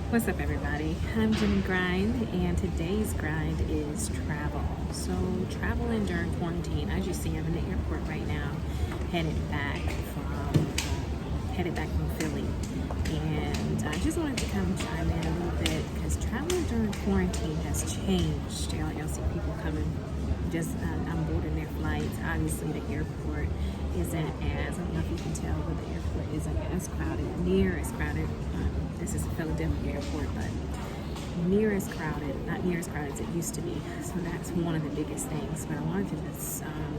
What's up, everybody? I'm Jimmy Grind, and today's grind is travel. So, traveling during quarantine. As you see, I'm in the airport right now, headed back from Philly, and I just wanted to come chime in a little bit because traveling during quarantine has changed. Y'all see people coming just on boarding their flights. Obviously, the airport isn't as, I don't know if you can tell, but the airport isn't as crowded, near as crowded. This is a Philadelphia airport, but not near as crowded as it used to be. So that's one of the biggest things. But I wanted to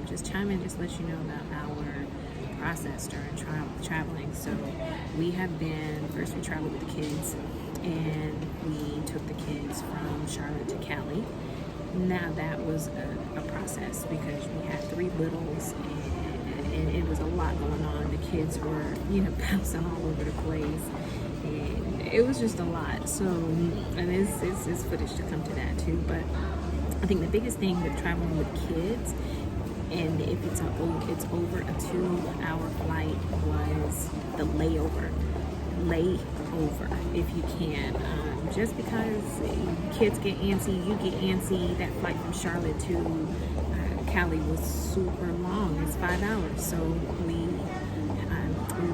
just chime in, just let you know about our process during traveling. So we traveled with the kids, and we took the kids from Charlotte to Cali. Now that was a process because we had three littles, and it was a lot going on. The kids were, bouncing all over the place, and it was just a lot. So, and it's footage to come to that too. But I think the biggest thing with traveling with kids, and if it's over a 2-hour flight, was the layover, if you can. Just because kids get antsy, you get antsy. That flight from Charlotte to Cali was super long. It's 5 hours. So we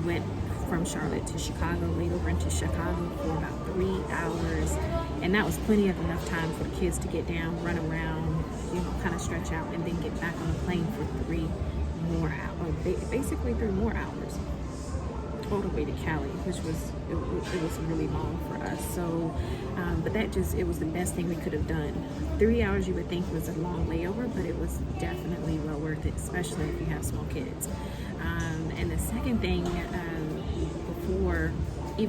went from Charlotte to Chicago, laid over into Chicago for about 3 hours, and that was plenty of enough time for the kids to get down, run around, kind of stretch out, and then get back on the plane for 3 more hours, basically 3 more hours, all the way to Cali, which was it was really long for us. So, but it was the best thing we could have done. 3 hours you would think was a long layover, but it was definitely well worth it, especially if you have small kids. And the second thing, before the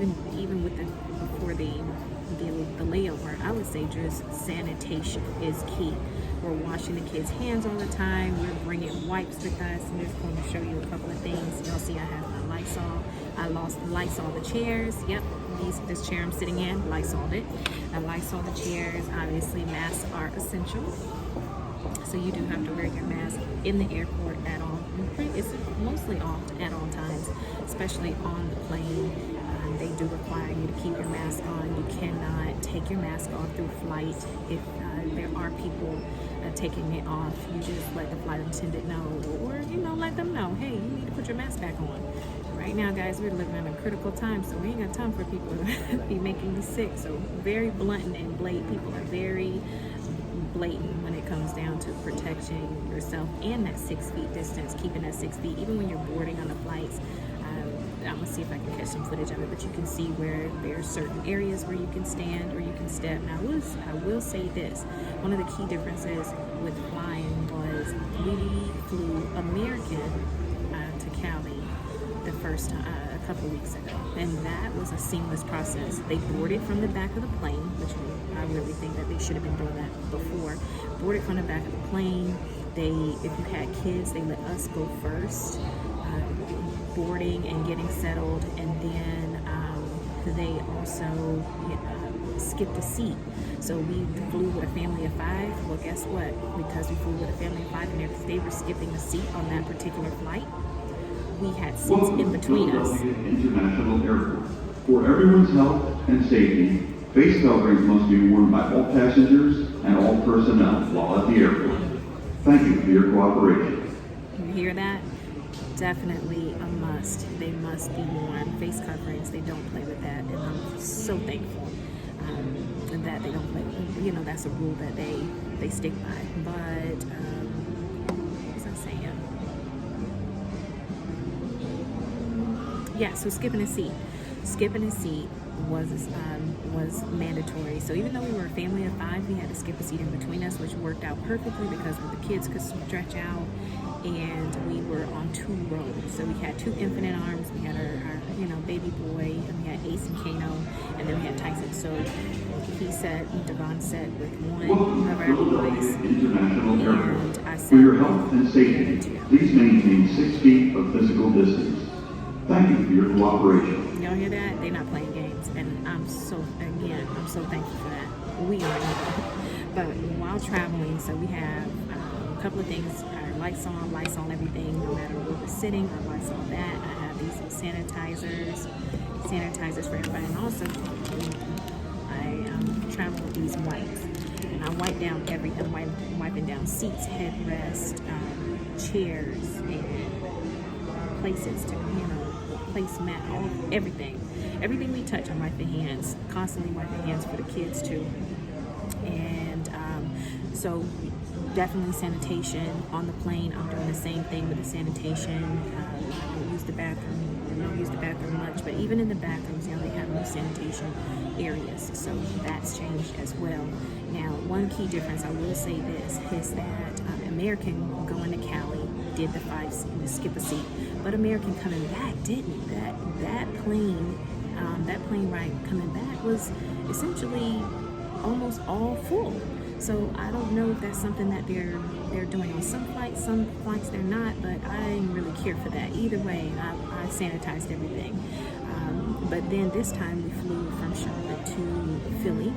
layover, I would say just sanitation is key. We're washing the kids' hands all the time. We're bringing wipes with us. I'm just going to show you a couple of things. You'll see I have my Lysol. I Lysol the chairs. Yep, this chair I'm sitting in, Lysoled it. I Lysol the chairs. Obviously, masks are essential. So you do have to wear your mask in the airport at all. It's mostly off at all times, especially on the plane. They do require you to keep your mask on. You cannot take your mask off through flight. If there are people taking it off, you just let the flight attendant know, or let them know, hey, you need to put your mask back on. Right now, guys, we're living in a critical time, so we ain't got time for people to be making you sick. So very blunt and blatant. People are very blatant when it comes down to protecting yourself and that 6 feet distance, keeping that 6 feet, even when you're boarding on the flights. I'm gonna see if I can catch some footage of it, but you can see where there's certain areas where you can stand or you can step. Now, I will say this: one of the key differences with flying was we flew American to Cali the first time, a couple weeks ago, and that was a seamless process. They boarded from the back of the plane, which I really think that they should have been doing that before. Boarded from the back of the plane. If you had kids, they let us go first, boarding and getting settled, and then they also skipped a seat. So we flew with a family of 5. Well, guess what? Because we flew with a family of 5 and they were skipping a seat on that particular flight, we had seats in between us. International Airport. For everyone's health and safety, face coverings must be worn by all passengers and all personnel while at the airport. Thank you for your cooperation. You hear that? Definitely a must. They must be worn. Face coverings, they don't play with that, and I'm so thankful that they don't play with. That's a rule that they stick by. But what was I saying? Yeah, so skipping a seat was mandatory. So even though we were a family of 5, we had to skip a seat in between us, which worked out perfectly because the kids could stretch out, and we were on 2 rows. So we had 2 infinite arms. We had our baby boy, and we had Ace and Kano, and then we had Tyson. So Devon sat with one of our boys, and I sat for your health and safety, please maintain 6 feet of physical distance. Thank you for your cooperation. Y'all hear that? They're not playing games, and I'm so thankful for that. We are not. But while traveling, so we have a couple of things: our Lysol everything, no matter where we're sitting. Our Lysol that. I have these sanitizers for everybody, and also I travel with these wipes, and I wipe down everything. I'm wiping down seats, headrests, chairs, and places to, placemat, everything we touch. I'm wiping hands, constantly wiping hands for the kids too. And so definitely sanitation on the plane. I'm doing the same thing with the sanitation. I don't use the bathroom much, but even in the bathrooms, they have no sanitation areas, so that's changed as well. Now, one key difference, I will say this, is that American going to Cali did the skip a seat, but American coming back didn't. That plane ride coming back was essentially almost all full. So I don't know if that's something that they're doing on some flights they're not, but I didn't really care for that. Either way, I sanitized everything. But then this time we flew from Charlotte to Philly,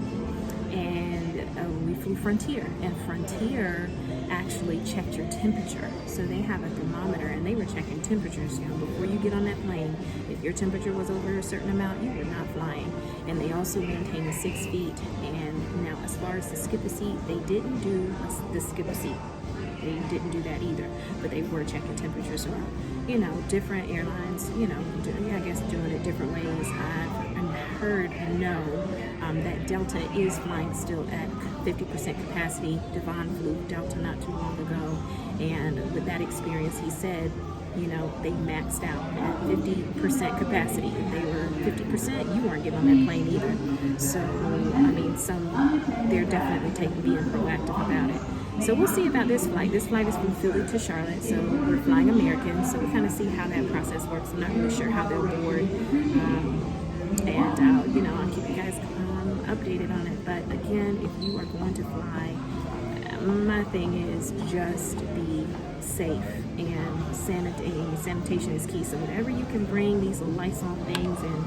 and we flew Frontier, and Frontier actually checked your temperature. So they have a thermometer, and they were checking temperatures. Before you get on that plane, if your temperature was over a certain amount, you were not flying. And they also maintain the 6 feet. And now, as far as the skip a seat, they didn't do the skip a seat. They didn't do that either, but they were checking temperatures. So, different airlines, I guess doing it different ways. I've heard and know that Delta is flying still at 50% capacity. Devon flew Delta not too long ago, and with that experience, he said, they maxed out at 50% capacity. If they were 50%, you weren't getting on that plane either. So, they're definitely being proactive about it. So we'll see about this flight. This flight is from Philly to Charlotte, so we're flying American, so we'll kind of see how that process works. I'm not really sure how they'll board, and I'll keep you guys updated on it. But again, if you are going to fly, my thing is just be safe, and sanitation is key. So whatever you can bring, these little Lysol things and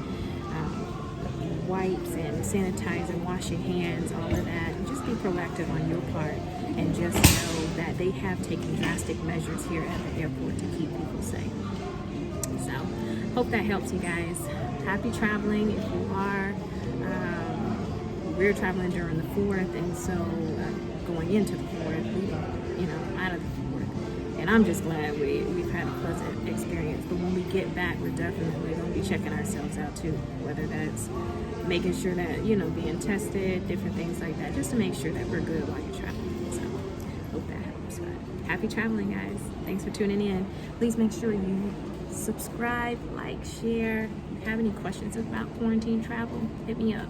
wipes and sanitize and wash your hands, all of that, and just be proactive on your part, and just know that they have taken drastic measures here at the airport to keep people safe. So hope that helps you guys. Happy traveling if you are. We're traveling during the 4th, and so going into the 4th, leaving, out of the 4th. And I'm just glad we've had a pleasant experience. But when we get back, we're definitely going to be checking ourselves out too, whether that's making sure that, being tested, different things like that, just to make sure that we're good while you're traveling. So hope that helps. But happy traveling, guys. Thanks for tuning in. Please make sure you subscribe, like, share. If you have any questions about quarantine travel, hit me up.